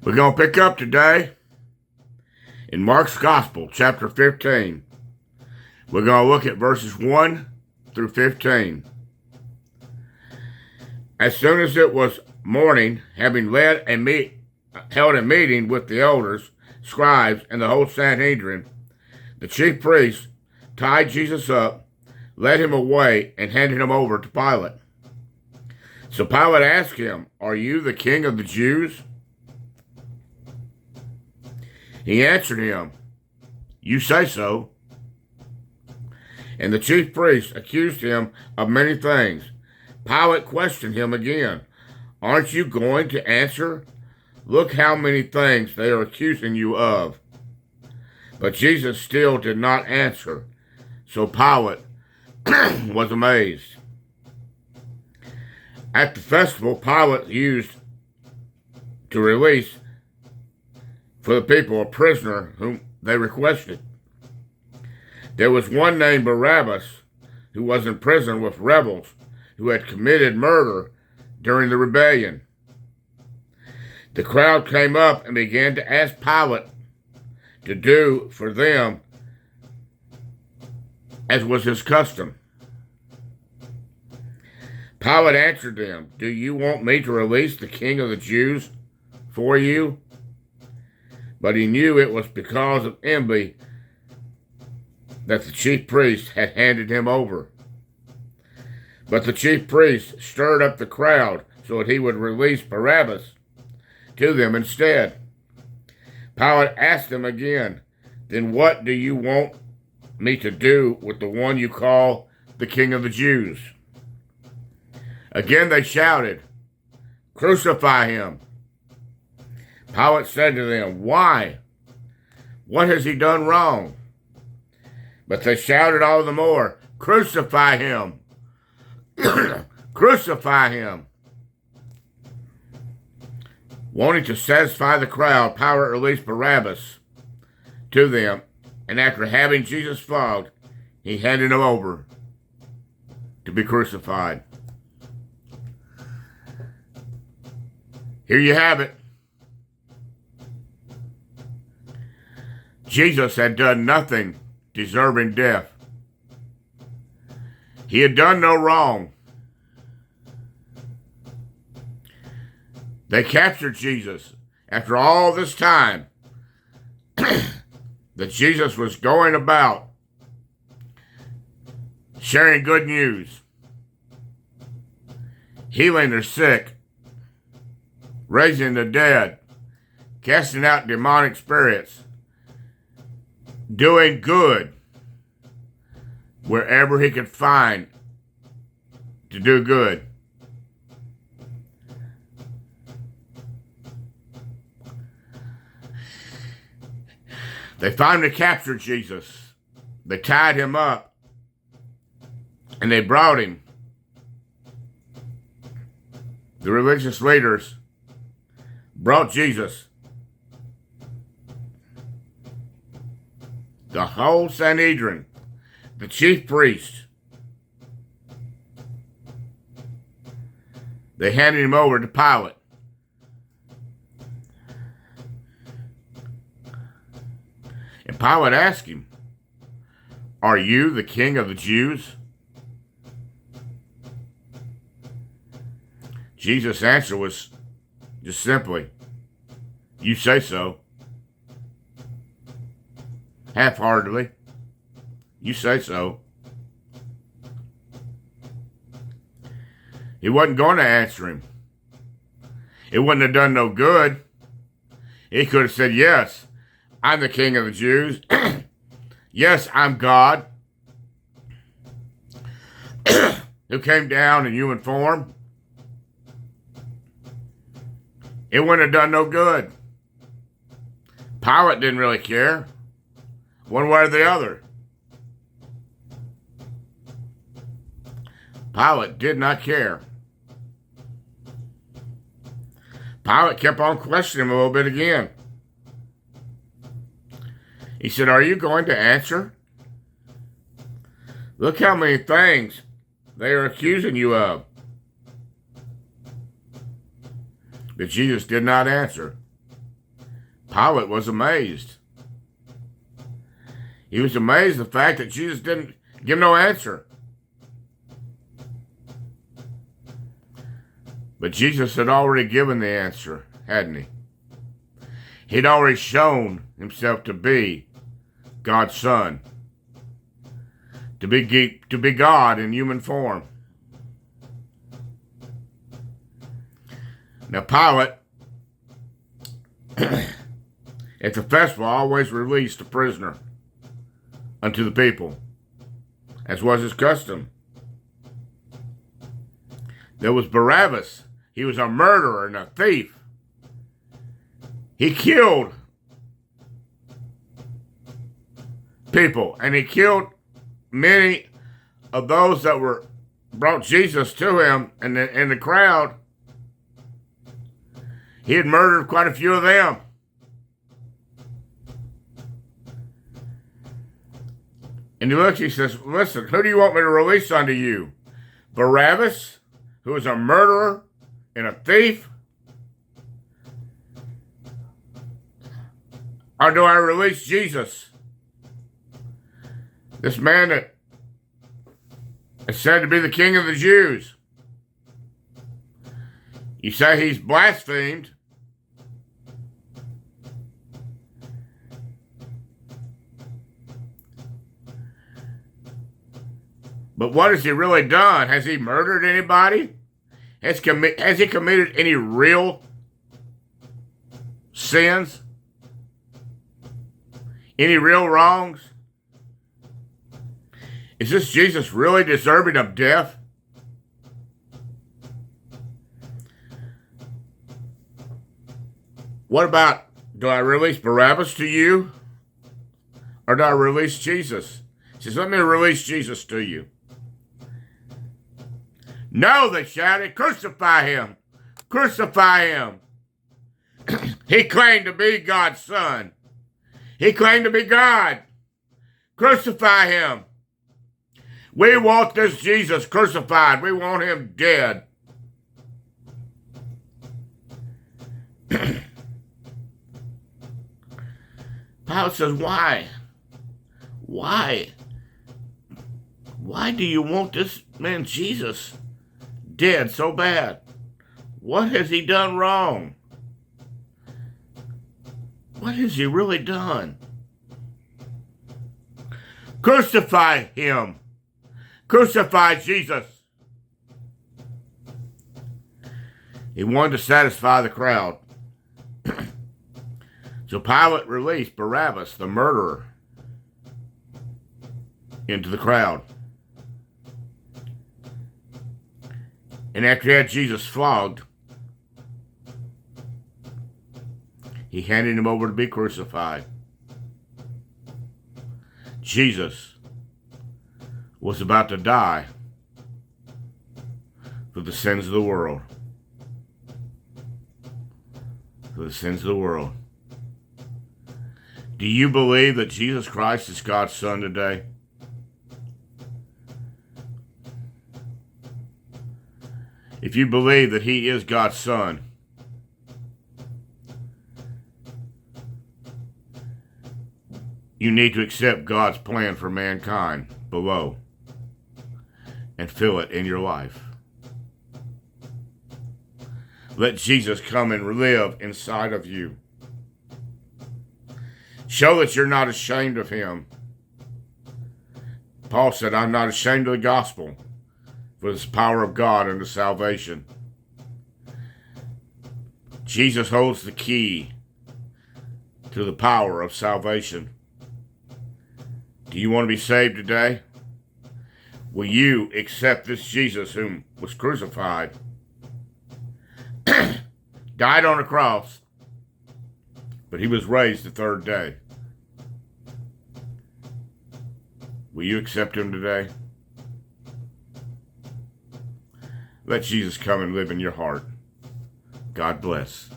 We're going to pick up today in Mark's Gospel, chapter 15. We're going to look at verses 1 through 15. As soon as it was morning, having held a meeting with the elders, scribes, and the whole Sanhedrin, the chief priests tied Jesus up, led him away, and handed him over to Pilate. So Pilate asked him, "Are you the king of the Jews?" He answered him, "You say so." And the chief priests accused him of many things. Pilate questioned him again. "Aren't you going to answer? Look how many things they are accusing you of." But Jesus still did not answer. So Pilate was amazed. At the festival, Pilate used to release for the people a prisoner whom they requested. There was one named Barabbas who was in prison with rebels who had committed murder during the rebellion. The crowd came up and began to ask Pilate to do for them as was his custom. Pilate answered them, "Do you want me to release the king of the Jews for you?" But he knew it was because of envy that the chief priests had handed him over. But the chief priests stirred up the crowd so that he would release Barabbas to them instead. Pilate asked them again, "Then what do you want me to do with the one you call the king of the Jews?" Again they shouted, "Crucify him." Pilate said to them, "Why? What has he done wrong?" But they shouted all the more, "Crucify him! Crucify him!" Wanting to satisfy the crowd, Pilate released Barabbas to them, and after having Jesus flogged, he handed him over to be crucified. Here you have it. Jesus had done nothing deserving death. He had done no wrong. They captured Jesus after all this time that Jesus was going about sharing good news, healing the sick, raising the dead, casting out demonic spirits, doing good wherever he could find to do good. They finally captured Jesus. They tied him up and they brought him. The religious leaders brought Jesus. The whole Sanhedrin, the chief priests, they handed him over to Pilate. And Pilate asked him, "Are you the king of the Jews?" Jesus' answer was just simply, "You say so." Half-heartedly, "You say so." He wasn't going to answer him. It wouldn't have done no good. He could have said, "Yes, I'm the king of the Jews. Yes, I'm God who came down in human form." It wouldn't have done no good. Pilate didn't really care, one way or the other. Pilate did not care. Pilate kept on questioning him a little bit again. He said, "Are you going to answer? Look how many things they are accusing you of." But Jesus did not answer. Pilate was amazed. He was amazed at the fact that Jesus didn't give no answer. But Jesus had already given the answer, hadn't he? He'd already shown himself to be God's Son, to be God in human form. Now Pilate, at the festival, always released a prisoner unto the people, as was his custom. There was Barabbas. He was a murderer and a thief. He killed people, and he killed many of those that were brought Jesus to him in the crowd. He had murdered quite a few of them. And he looks, he says, listen, who do you want me to release unto you? Barabbas, who is a murderer and a thief? Or do I release Jesus? This man that is said to be the King of the Jews. You say he's blasphemed. But what has he really done? Has he murdered anybody? Has he committed any real sins? Any real wrongs? Is this Jesus really deserving of death? What about, do I release Barabbas to you? Or do I release Jesus? He says, let me release Jesus to you. No, they shouted, crucify him. Crucify him. He claimed to be God's son. He claimed to be God. Crucify him. We want this Jesus crucified. We want him dead. Pilate says, why? Why? Why do you want this man Jesus dead so bad? What has he done wrong? What has he really done? Crucify him. Crucify Jesus. He wanted to satisfy the crowd. So Pilate released Barabbas, the murderer, into the crowd. And after he had Jesus flogged, he handed him over to be crucified. Jesus was about to die for the sins of the world. For the sins of the world. Do you believe that Jesus Christ is God's Son today? If you believe that he is God's Son, you need to accept God's plan for mankind below and feel it in your life. Let Jesus come and live inside of you. Show that you're not ashamed of him. Paul said, I'm not ashamed of the gospel, for it's the power of God unto salvation. Jesus holds the key to the power of salvation. Do you want to be saved today? Will you accept this Jesus whom was crucified, died on a cross, but he was raised the third day? Will you accept him today? Let Jesus come and live in your heart. God bless.